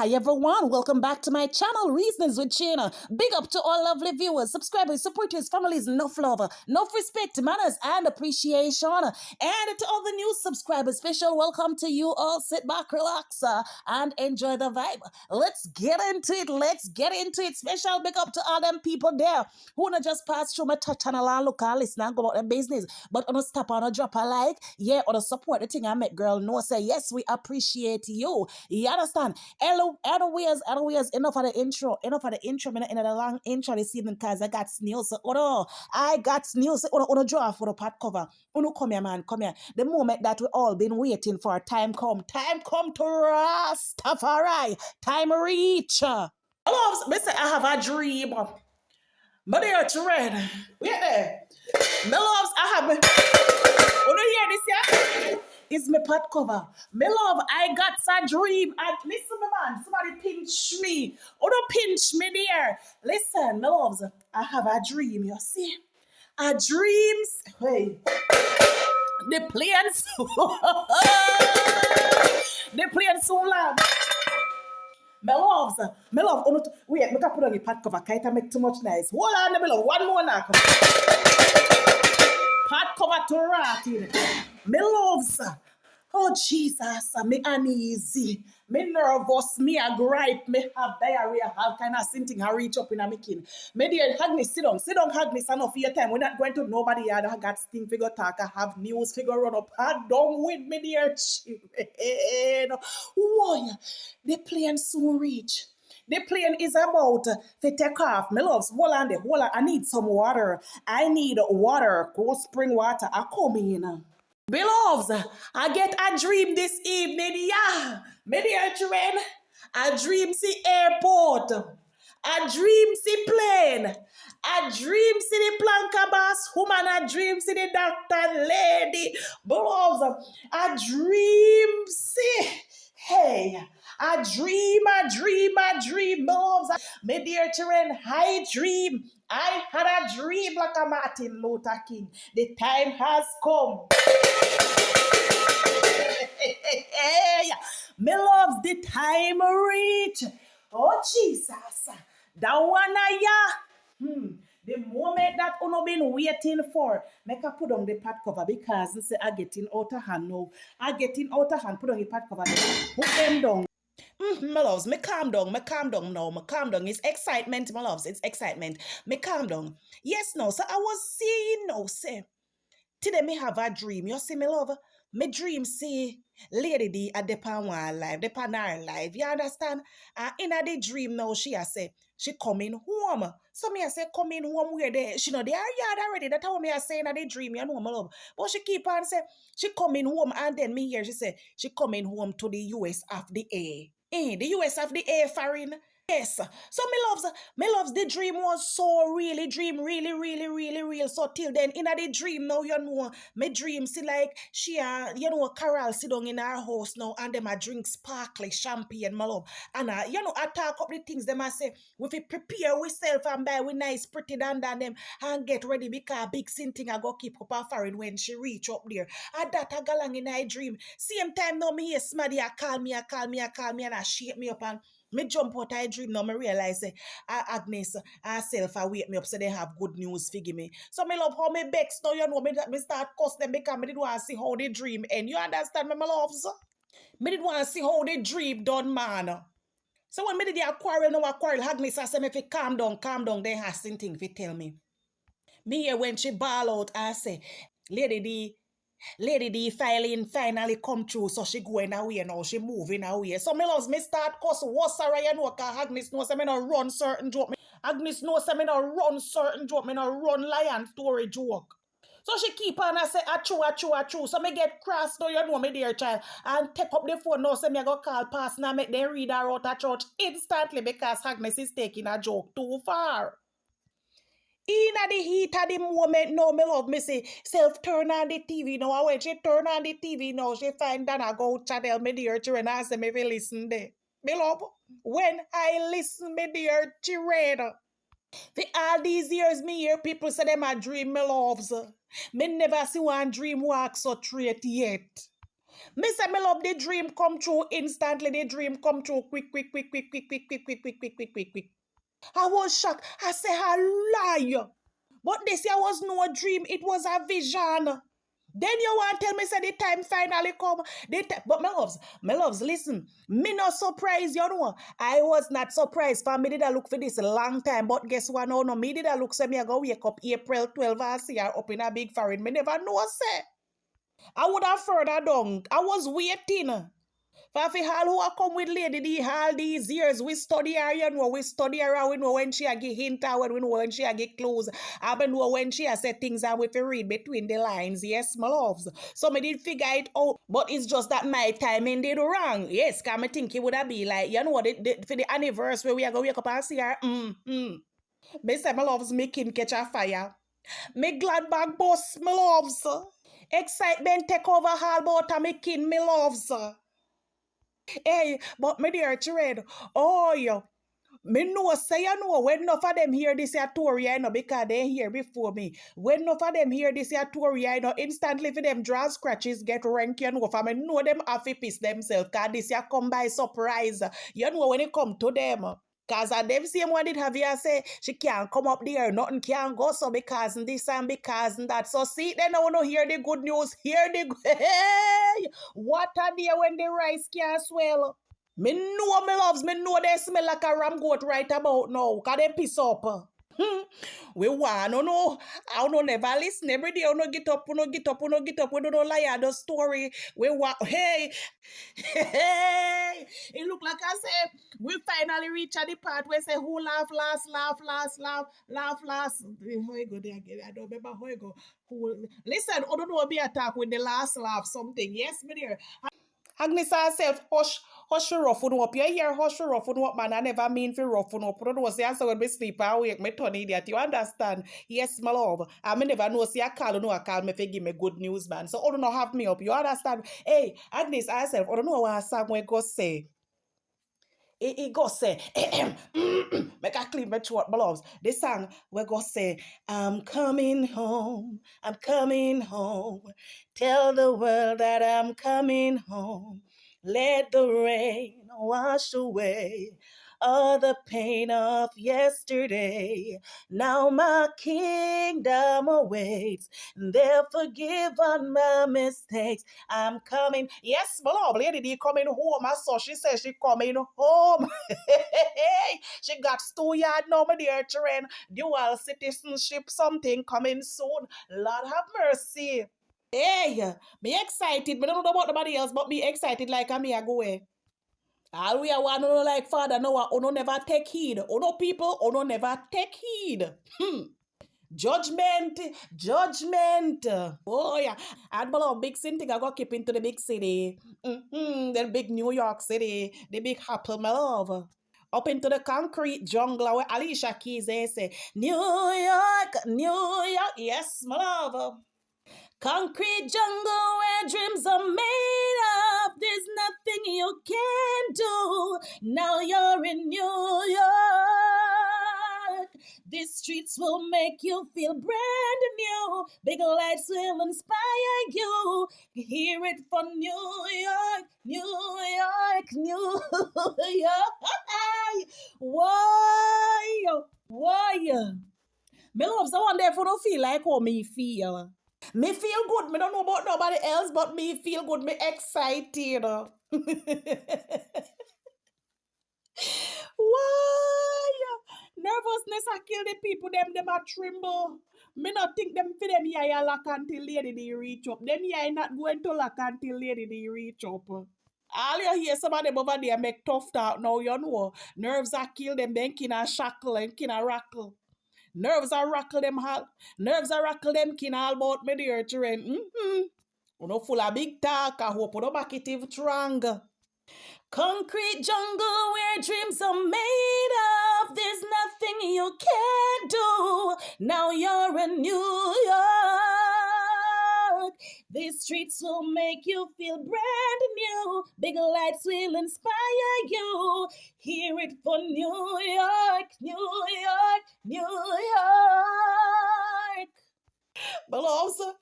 Hi everyone, welcome back to my channel, Reasons with China. Big up to all lovely viewers, subscribers, supporters, families, enough love, enough respect, manners, and appreciation. And to all the new subscribers, special welcome to you all. Sit back, relax, and enjoy the vibe. Let's get into it. Special big up to all them people there who not just pass through my channel and look and listen and go about their business, but on a stop on a drop a like, yeah, or to support the thing I make girl know say yes, we appreciate you. You understand? Anyways, enough of the intro. Me not in the long intro this evening because I got news. I got news. Uno draw for the pot cover. Uno come here, man, come here. The moment that we all been waiting for, time come to Rastafari. Time reach. Hello, Mister, I have a dream. But they are to read. Wait there. My loves, I have. Uno hear this, yeah? It's my pot cover. My love, I got a dream. And listen, my man, somebody pinch me. Oh, don't pinch me there. Listen, my loves, I have a dream, you see? A dreams. Hey. The plane so the plane so loud. My love, wait, I can put on the pot cover. Can't I make too much noise? Hold on, my love, one more now. Pot cover to rahtid. Me loves. Oh Jesus, me uneasy, me nervous, me a gripe, me have diarrhea, all kind of thing I reach up in a making. Me dear Agnes, sit down, Agnes, enough for your time. We're not going to nobody here that got thing figure talk, I have news figure run up. Down with me dear children. Why? The plane soon reach. The plane is about to take off. My loves, hold on. I need some water. I need water, cold spring water. I come in. Beloveds, I get a dream this evening, yeah. Me dear children, a dream see airport, a dream see plane, a dream see the planka bus woman, a dream see the doctor lady. Beloveds, a dream see, hey, a dream, beloveds. Me dear children, I dream. I had a dream like a Martin Luther King. The time has come. Me loves the time reach. Oh Jesus. That one the moment that uno been waiting for. Make I put on the pot cover because this I getting out of hand now. I getting out of hand. Put on the pot cover. Put them down. My loves, me calm down now, me calm down. It's excitement, my loves, it's excitement. Me calm down. Yes, no, so I was seeing, no, say, today me have a dream. You see me love? Me dream see Lady D at the pan one life, the pan her life. You understand? And in a the dream now, she a say she coming home. So me a say coming home where they she know they are yard already. That's how me a say in a the dream, you know, my love. But she keep on say she coming home, and then me hear she say she coming home to the US of the A. The US of the A foreign. Yes. So me loves the dream was so really dream, really real. So till then, in the dream now, you know, me dream see like she Carol sit down in her house now and them a drink sparkly champagne, my love. And I talk up the things them I say, we fi prepare ourselves and buy we nice pretty than them and get ready because big sin thing I go keep up her foreign when she reach up there. And that I go along in her dream. Same time now me hear somebody call me and I shake me up and me jump out I dream now. Me realize Agnes herself wake me up so they have good news for give me. So me love how me bex now, you know, me start cuss them because me did want to see how they dream and you understand me, my loves? Me did want to see how they dream done, man. So when me did a quarrel, Agnes I say me fi calm down, then has something fi tell me. Me here when she ball out I say, Lady D filing finally come through, so she going away now, she moving away. So me loves me start cuss what's sorry, you know, cause Agnes knows me no run certain joke. Agnes knows me no run certain joke, me no run lion story joke. So she keep on and say, achoo. So me get cross now, you know me dear child. And take up the phone now, say me go call pass now, make them read her out of church instantly because Agnes is taking a joke too far. In the heat of the moment, no, me love me say, self turn on the TV now. When she turn on the TV now, she find Donna go channel me dear children and say me fi listen there. Me love, when I listen me dear children. For all these years, me hear people say them a dream me loves. Me never see one dream walk so straight yet. Me say me love the dream come true instantly. The dream come true quick, quick, quick, quick, quick, quick, quick, quick, quick, quick, quick, quick, quick. I was shocked. I say, I lie. But this year was no dream. It was a vision. Then you want to tell me say the time finally come. But my loves, listen. Me not surprised, you know. I was not surprised. For me did I look for this a long time. But guess what? No, me did I look say me I go wake up April 12 and see her up in a big foreign. Me never know say. I would have further done. I was waiting. For all who are come with lady all these years, we study her, you know, we study her, we know when she a get hint out, we know when she a get close, I know when she a say things and we fi read between the lines, yes, my loves. So me did figure it out, but it's just that my timing did wrong. Yes, cause me think it would have be like, you know what, for the anniversary we are going to wake up and see her, Me say my loves making catch a fire. Me glad bag boss, my loves. Excitement take over all about me kin, me loves. Hey, but me dear Chred, oh yo, me know say you know when enough of them hear this here story, I know because they hear before me. When enough of them hear this here story, I know instantly for them draw scratches get rank, you know, for me know them have to piss themselves, cause this here come by surprise. You know when it come to them. Cause at them same one did have you say she can't come up there, nothing can go so because this and because that. So see then I wanna hear the good news, hear the hey, what a day when the rice can't swell. Me know me loves, me know they smell like a ram goat right about now. Cause they piss up. We want no know. I don't never listen every day. I don't get up, no get up, no get up. We don't lie at the story. We want hey, hey. It look like I say we finally reach at the part where say who laugh last, laugh last, laugh last. How you go there again? I don't remember how you go. Who listen? I don't know be attack with the last laugh something. Yes, me dear. Agnes herself, hush roughen up. You hear hush roughen up, man. I never mean for roughen up. You know, say I say when me sleep I wake me turn idiot. You understand? Yes, my love. I me never know say I call you know I call me for give me good news, man. So I don't know have me up. You understand? Hey, Agnes herself, I don't know what a song we go say. It go say, make a clean my throat, my loves. This song we go say, I'm coming home, I'm coming home. Tell the world that I'm coming home. Let the rain wash away all the pain of yesterday. Now my kingdom awaits. They'll forgive on my mistakes. I'm coming. Yes, my love, lady, they coming home. I saw she said she coming home. She got 2 years now, my dear children. Dual citizenship, something coming soon. Lord have mercy. Hey, be excited. But I don't know about nobody else, but be excited like I'm here going. All we are one no like father, no, no never take heed. No people, no never take heed. Judgment, judgment. Oh yeah. And below big city, I got keep into the big city. The big New York City, the big apple, my love. Up into the concrete jungle where Alicia Keys they say, New York, New York, yes, my love. Concrete jungle where dreams are made of. There's nothing you can do. Now you're in New York. These streets will make you feel brand new. Big lights will inspire you. Hear it from New York, New York, New York. Why? Why? Me loves the one there for don't feel like how me feel. Me feel good. Me don't know about nobody else, but me feel good. Me excited. Why? Nervousness I kill the people. Them a tremble. Me not think them for them yeah lock until lady they reach up. Them yeah not going to lock until lady they reach up. All you hear some of them over there make tough talk now, you know. Nerves are kill them, then kin a shackle and kin a rackle. Nerves are rackle them all. Nerves are rackle them kin all about me dear children. You know full of big talk. I hope you don't back it even strong. Concrete jungle where dreams are made of. There's nothing you can't do. Now you're in New York. These streets will make you feel brand new. Big lights will inspire you. Hear it for New York, New York, New York. But also,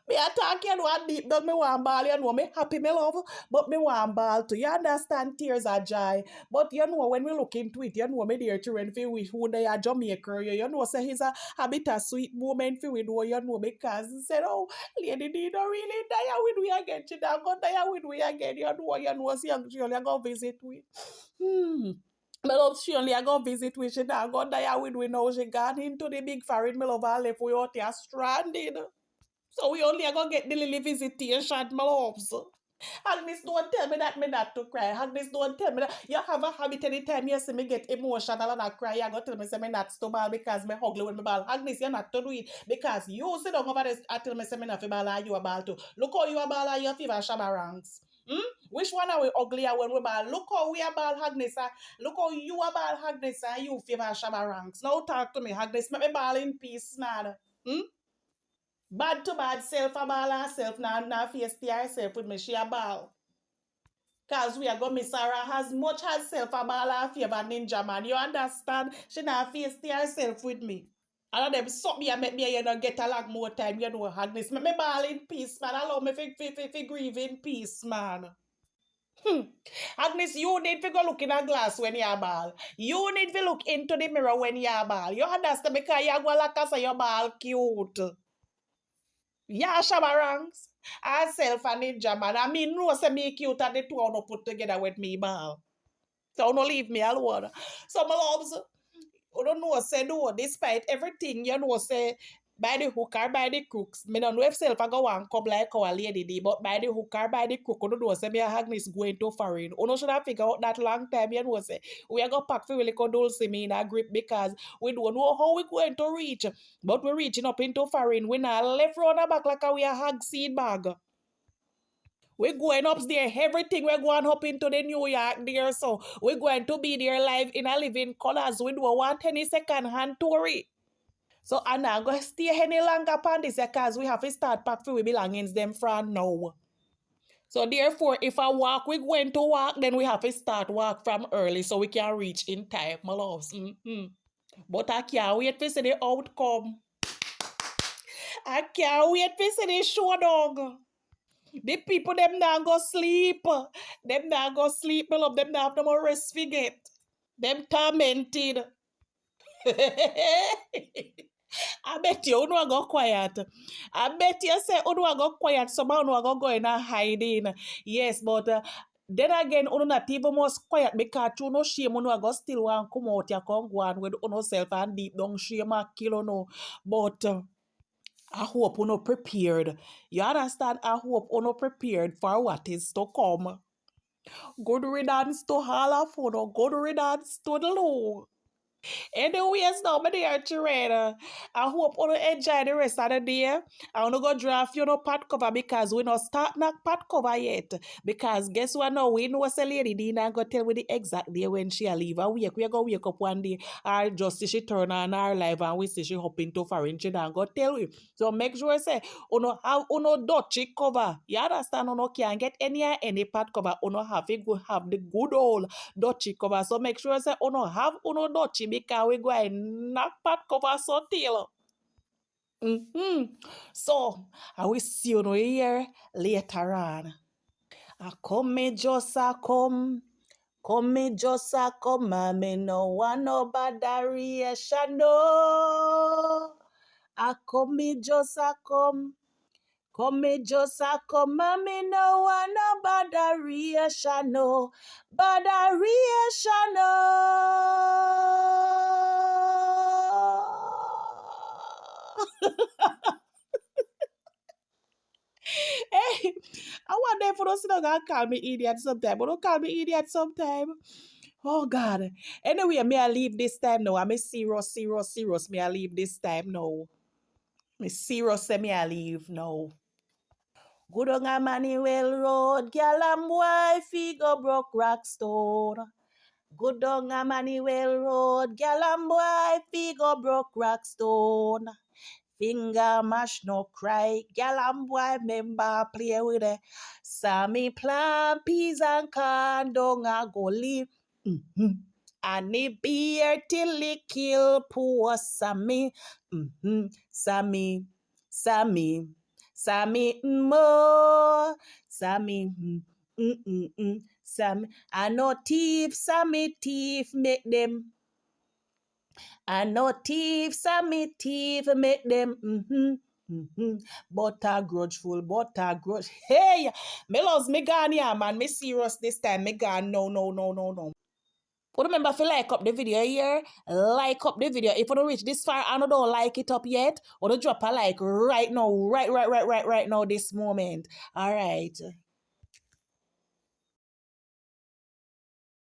me I talk, you know, and deep down me want ball, you know, me happy, me love, but me want ball too. You understand, tears are joy. But you know, when we look into it, you know, me dear children feel with who they are Jamaica, you know, say he's a bit a sweet moment for we do, you know, because he said, oh, Lady D don't really die with we again. She don't go die with we again, you know, see, she only go visit we. Hmm. My love, she only I go visit we, she now go die with we now. She gone into the big foreign, my love, I left we out here stranded. So we only are gonna get the little visitation, my loves. Agnes, don't tell me that me not to cry. Agnes, don't tell me that. You have a habit anytime you see me get emotional and I cry, you go tell me say me not to ball because me ugly when me ball. Agnes, you're not to do it because you sit down over there and tell me say me not to ball and you a ball too. Look how you a ball and you fever shabba ranks. Hmm? Which one are we uglier when we ball? Look how we a ball, Agnes. Look how you a ball, Agnes, and you fever shabba ranks. Now talk to me, Agnes. Make me ball in peace, man. Hmm? Bad to bad, self a ball herself, now face herself with me, she a ball. Cause we are going to miss Sarah as much as self a ball her favor ninja man. You understand? She not face herself with me. And them suck me and make me you know get a lot more time, you know, Agnes. Make me ball in peace, man. Allow me to grieve in peace, man. Hmm. Agnes, you need to go look in a glass when you ball. You need to look into the mirror when you ball. You understand? Because you go like us your ball cute. Yeah, Shabarangs. Herself a ninja man. I mean, no, say me cute and the two are not put together with me, ball. So don't leave me alone. So my loves, you don't know, say no, despite everything, you know, say by the hook or by the crooks. Me don't know if self I go and come like our lady did, but by the hook or by the crook, you don't know, say me and Agnes going to foreign. You know, should I figure out that long time, you know, say we are going to pack for really dulce me in a grip because we don't know how we going to reach. But we're reaching up into foreign. We not left round the back like we a hog seed bag. We're going up there, everything we're going up into the New York there. So we're going to be there live in a living colors. We don't want any second hand story. So I'm not going to stay any longer upon this because we have to start pack for we belongings them from now. So therefore, if I walk, we're going to walk, then we have to start walk from early so we can reach in time, my loves. But I can't wait to see the outcome. I can't wait to see the show dog. The people them now go sleep. Them now go sleep, my love. Them now have no more rest forget. Them tormented. I bet you no go quiet. I bet you say no go quiet. Somehow no go in a hiding. Yes, but then again, uno not even most quiet because you no shame uno go still want come out ya come go on with uno self and deep down shame a kill no. But I hope uno prepared. You understand? I hope uno prepared for what is to come. Good riddance to all of uno. Good riddance to the Lord. Anyways, now, my dear children, I hope you enjoy the rest of the day. I want to go draft you know pot cover because we not start not pot cover yet. Because guess what now? We know say Lady Dina go tell me the exact day when she leave. And we go wake up one day or just see she turn on her live and we see she hop into foreign she and go tell you. So make sure say you have dutchy cover. You understand? You can't get any pot cover. You have to go have the good old dutchy cover. So make sure say have dutchy because we go and knock pot cover so till. So I will see you here later on. I come me just a come. Come me just a come and me no want no bad reaction no. I come me just a come. Come me just a come and me no want no bad reaction no. Bad reaction no. Hey, I want them for those to call me idiot sometime, but don't call me idiot sometime. Oh God. Anyway, may I leave this time now? I'm a serious. May I leave this time now? Me serious say me I leave now. Good on a Manuel Road, gal and boy, go broke rock stone. Good on a Manuel Road, gal and boy, go broke rock stone. Finger mash no cry, gal and boy member play with it. Sammy plant peas and corn, don't a go leave. And it beer till it kill poor Sammy. Sammy, Sammy, Sammy mo, Sammy Sammy. I know thief, Sammy thief, make them. I know thief, Sammy thief, make them. But a grudgeful, but a grudge. Hey, me loves me gone here, man. Me serious this time. Me gone. No. But remember, if you like up the video here, like up the video. If you don't reach this far and you don't like it up yet, or don't drop a like right now, right now, this moment. All right.